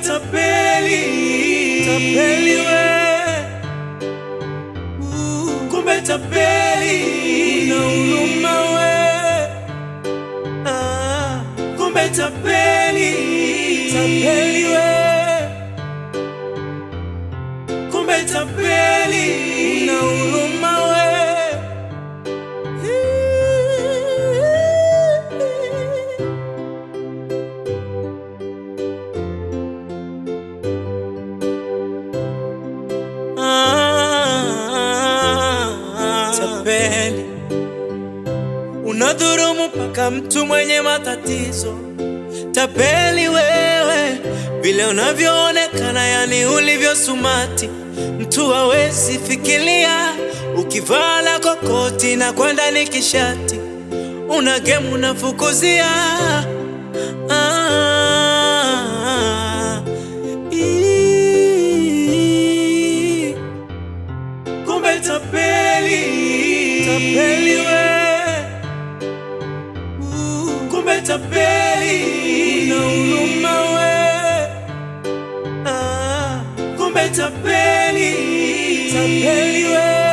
tapeli, tapeli we, kumbe tapeli, una huruma we, kumbe tapeli, tapeli we, kumbe tapeli, una huruma we. Tapeli, unadhulumu mpaka mtu mwenye matatizo. Tapeli wewe, vile unavyoonekana, yani ulivyo sumati, mtu hawezi fikiria. Ukivala kokoti na kwenda ni kishati, una game unafukuzia. Kumbe tapeli, tapeli we, kumbe tapeli, una huruma we, kumbe tapeli, tapeli we.